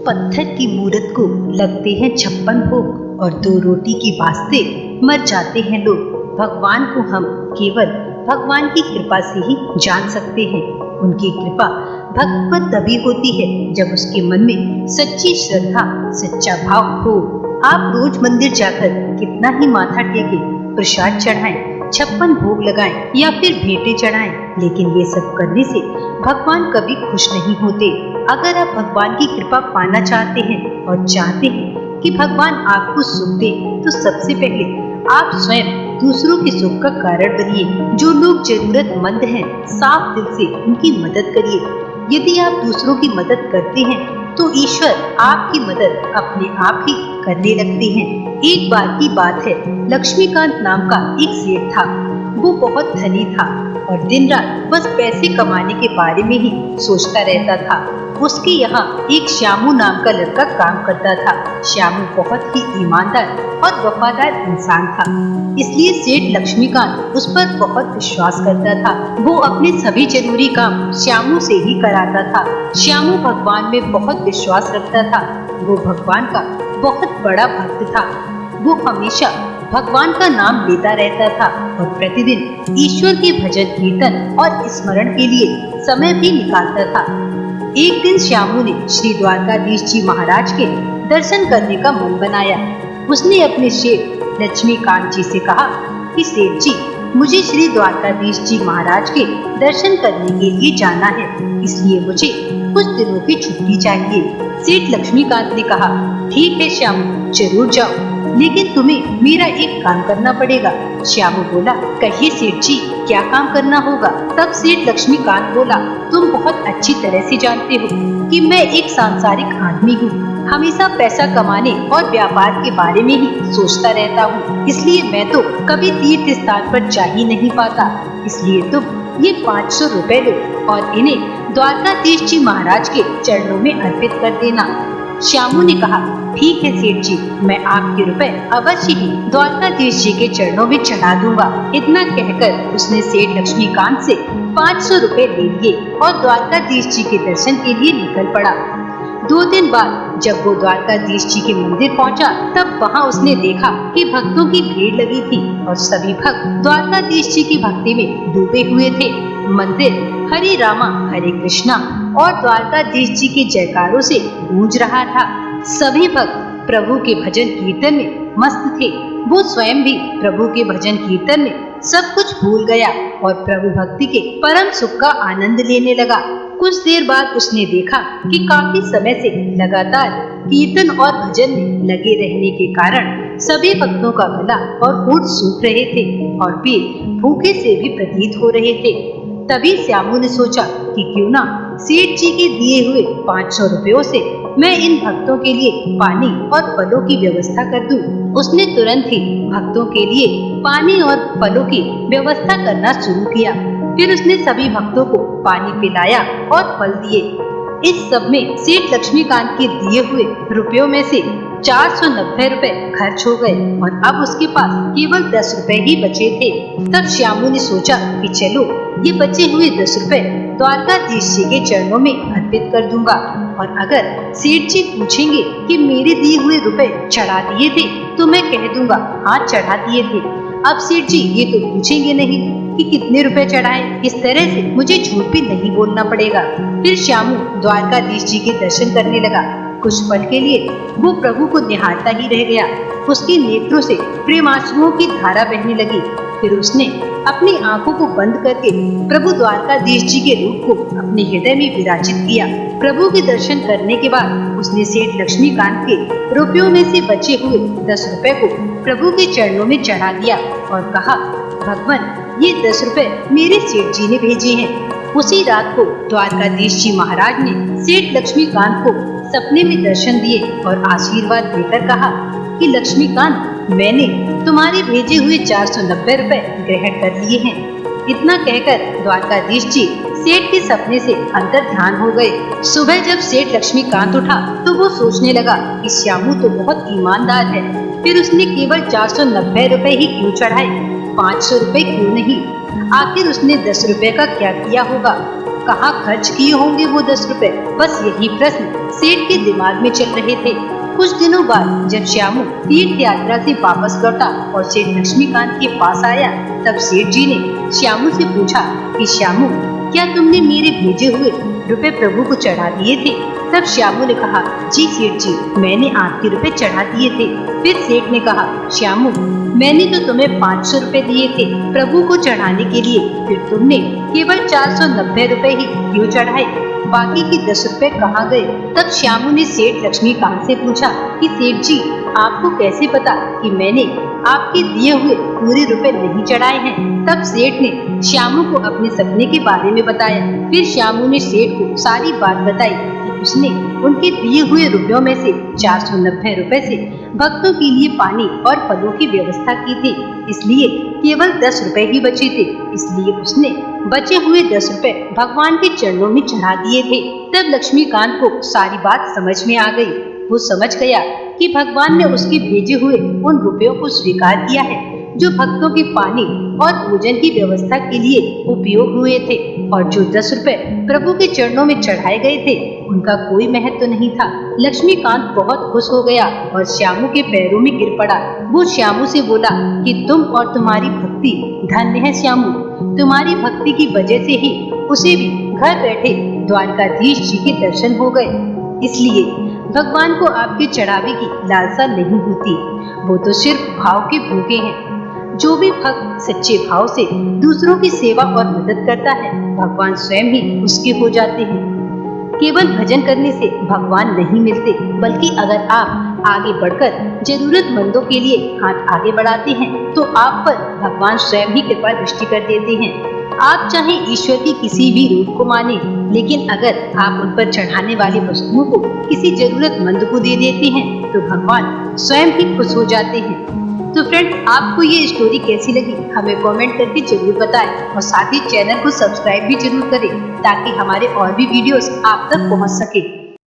पत्थर की मूरत को लगते हैं 56 भोग और 2 रोटी के वास्ते मर जाते हैं लोग। भगवान को हम केवल भगवान की कृपा से ही जान सकते हैं। उनकी कृपा भक्त पर तभी होती है जब उसके मन में सच्ची श्रद्धा, सच्चा भाव हो। आप रोज मंदिर जाकर कितना ही माथा टेके, प्रसाद चढ़ाएं, 56 भोग लगाएं या फिर भेंटे चढ़ाएं, लेकिन ये सब करने से भगवान कभी खुश नहीं होते। अगर आप भगवान की कृपा पाना चाहते हैं और चाहते हैं कि भगवान आपको सुख दे, तो सबसे पहले आप स्वयं दूसरों के सुख का कारण बनिए। जो लोग जरूरतमंद हैं, साफ दिल से उनकी मदद करिए। यदि आप दूसरों की मदद करते हैं तो ईश्वर आपकी मदद अपने आप ही करने लगते हैं। एक बार की बात है, लक्ष्मीकांत नाम का एक सेठ था। वो बहुत धनी था और दिन रात बस पैसे कमाने के बारे में ही सोचता रहता था। उसके यहाँ एक श्यामू नाम का लड़का काम करता था। श्यामू बहुत ही ईमानदार और वफादार इंसान था, इसलिए सेठ लक्ष्मीकांत उस पर बहुत विश्वास करता था। वो अपने सभी जरूरी काम श्यामू से ही कराता था। श्यामू भगवान में बहुत विश्वास रखता था। वो भगवान का बहुत बड़ा भक्त था। वो हमेशा भगवान का नाम लेता रहता था और प्रतिदिन ईश्वर के भजन, कीर्तन और स्मरण के लिए समय भी निकालता था। एक दिन श्यामू ने श्री द्वारकाधीश जी महाराज के दर्शन करने का मन बनाया। उसने अपने सेठ लक्ष्मीकांत जी से कहा कि सेठ जी, मुझे श्री द्वारकाधीश जी महाराज के दर्शन करने के लिए जाना है, इसलिए मुझे कुछ दिनों की छुट्टी चाहिए। सेठ लक्ष्मीकांत ने कहा, ठीक है श्यामू, जरूर जाओ, लेकिन तुम्हें मेरा एक काम करना पड़ेगा। श्यामू बोला, कहिए सेठ जी, क्या काम करना होगा? तब सेठ लक्ष्मीकांत बोला, तुम बहुत अच्छी तरह से जानते हो कि मैं एक सांसारिक आदमी हूँ। हमेशा पैसा कमाने और व्यापार के बारे में ही सोचता रहता हूँ, इसलिए मैं तो कभी तीर्थ स्थान पर जा ही नहीं पाता। इसलिए तुम ये 500 रुपए लो और इन्हें द्वारकाधीश जी महाराज के चरणों में अर्पित कर देना। श्यामू ने कहा, ठीक है सेठ जी, मैं आपके रुपए अवश्य ही द्वारकाधीश जी के चरणों में चढ़ा दूंगा। इतना कहकर उसने सेठ लक्ष्मीकांत से 500 रुपए ले लिए और द्वारकाधीश जी के दर्शन के लिए निकल पड़ा। 2 दिन बाद जब वो द्वारकाधीश जी के मंदिर पहुंचा, तब वहां उसने देखा कि भक्तों की भीड़ लगी थी और सभी भक्त द्वारकाधीश जी की भक्ति में डूबे हुए थे। मंदिर हरे रामा हरे कृष्णा और द्वारकाधीश जी के जयकारों से गूंज रहा था। सभी भक्त प्रभु के भजन कीर्तन में मस्त थे। वो स्वयं भी प्रभु के भजन कीर्तन में सब कुछ भूल गया और प्रभु भक्ति के परम सुख का आनंद लेने लगा। कुछ देर बाद उसने देखा कि काफी समय से लगातार कीर्तन और भजन में लगे रहने के कारण सभी भक्तों का गला और होंठ सूख रहे थे और पेट भूखे से भी प्रतीत हो रहे थे। तभी श्यामू ने सोचा कि क्यों ना सेठ जी के दिए हुए 500 रुपयों से मैं इन भक्तों के लिए पानी और फलों की व्यवस्था कर दूं। उसने तुरंत ही भक्तों के लिए पानी और फलों की व्यवस्था करना शुरू किया। फिर उसने सभी भक्तों को पानी पिलाया और फल दिए। इस सब में सेठ लक्ष्मीकांत के दिए हुए रुपयों में से 490 रुपए खर्च हो गए और अब उसके पास केवल 10 रुपए ही बचे थे। तब श्यामू ने सोचा कि चलो ये बचे हुए 10 रुपए द्वारकाधीश जी के चरणों में अर्पित कर दूंगा और अगर सेठ जी पूछेंगे कि मेरे दिए हुए रुपए चढ़ा दिए थे, तो मैं कह दूंगा हाँ चढ़ा दिए थे। अब सेठ जी ये तो पूछेंगे नहीं कि कितने रुपए चढ़ाए। इस तरह से मुझे झूठ भी नहीं बोलना पड़ेगा। फिर श्यामू द्वारकाधीश जी के दर्शन करने लगा। कुछ पल के लिए वो प्रभु को निहारता ही रह गया। उसके नेत्रों से प्रेमाश्रुओं की धारा बहने लगी। फिर उसने अपनी आंखों को बंद करके प्रभु द्वारकाधीश जी के रूप को अपने हृदय में विराजित किया। प्रभु के दर्शन करने के बाद उसने सेठ लक्ष्मीकांत के रुपयों में से बचे हुए 10 रुपए को प्रभु के चरणों में चढ़ा दिया और कहा, भगवान ये 10 रुपए मेरे सेठ जी ने भेजे हैं। उसी रात को द्वारकाधीश जी महाराज ने सेठ लक्ष्मीकांत को सपने में दर्शन दिए और आशीर्वाद देकर कहा कि लक्ष्मीकांत, मैंने तुम्हारे भेजे हुए 490 रुपए ग्रहण कर लिए हैं। इतना कहकर द्वारकाधीश जी सेठ के सपने से अंतर ध्यान हो गए। सुबह जब सेठ लक्ष्मीकांत उठा तो वो सोचने लगा कि श्यामू तो बहुत ईमानदार है, फिर उसने केवल 490 रुपए ही क्यों चढ़ाए, 500 रुपए क्यों नहीं? आखिर उसने 10 रुपए का क्या किया होगा? कहाँ खर्च किए होंगे वो 10 रुपए? बस यही प्रश्न सेठ के दिमाग में चल रहे थे। कुछ दिनों बाद जब श्यामू तीर्थ यात्रा से वापस लौटा और सेठ लक्ष्मीकांत के पास आया, तब सेठ जी ने श्यामू से पूछा कि श्यामू, क्या तुमने मेरे भेजे हुए रुपए प्रभु को चढ़ा दिए थे? तब श्यामू ने कहा, जी सेठ जी, मैंने आपके रुपए चढ़ा दिए थे। फिर सेठ ने कहा, श्यामू, मैंने तो तुम्हें 500 रुपए दिए थे प्रभु को चढ़ाने के लिए, फिर तुमने केवल 490 रुपए ही क्यों चढ़ाए? बाकी की 10 रुपए कहाँ गए? तब श्यामू ने सेठ लक्ष्मीकांत से पूछा कि सेठ जी, आपको कैसे पता कि मैंने आपके दिए हुए पूरे रुपए नहीं चढ़ाए हैं? तब सेठ ने श्यामू को अपने सपने के बारे में बताया। फिर श्यामू ने सेठ को सारी बात बताई कि उसने उनके दिए हुए रुपयों में से 490 रुपए से भक्तों के लिए पानी और फलों की व्यवस्था की थी, इसलिए केवल 10 रुपए ही बचे थे। इसलिए उसने बचे हुए 10 रुपए भगवान के चरणों में चढ़ा दिए थे। तब लक्ष्मीकांत को सारी बात समझ में आ गई। वो समझ गया कि भगवान ने उसके भेजे हुए उन रुपयों को स्वीकार किया है जो भक्तों के पानी और भोजन की व्यवस्था के लिए उपयोग हुए थे, और जो 10 रुपए प्रभु के चरणों में चढ़ाए गए थे उनका कोई महत्व नहीं था। लक्ष्मीकांत बहुत खुश हो गया और श्यामू के पैरों में गिर पड़ा। वो श्यामू से बोला कि तुम और तुम्हारी भक्ति धन्य है श्यामू, तुम्हारी भक्ति की वजह से ही उसे भी घर बैठे द्वारकाधीश जी के दर्शन हो गए। इसलिए भगवान को आपके चढ़ावे की लालसा नहीं होती, वो तो सिर्फ भाव के भूखे हैं। जो भी भक्त सच्चे भाव से दूसरों की सेवा और मदद करता है, भगवान स्वयं ही उसके हो जाते हैं। केवल भजन करने से भगवान नहीं मिलते, बल्कि अगर आप आगे बढ़कर जरूरतमंदों के लिए हाथ आगे बढ़ाते हैं तो आप पर भगवान स्वयं ही कृपा दृष्टि कर देते हैं। आप चाहे ईश्वर की किसी भी रूप को माने, लेकिन अगर आप उन पर चढ़ाने वाली वस्तुओं को किसी जरूरतमंद को दे देते हैं तो भगवान स्वयं ही खुश हो जाते हैं। तो फ्रेंड, आपको ये स्टोरी कैसी लगी हमें कमेंट करके जरूर बताएं, और साथ ही चैनल को सब्सक्राइब भी जरूर करें ताकि हमारे और भी वीडियोस आप तक पहुंच सके।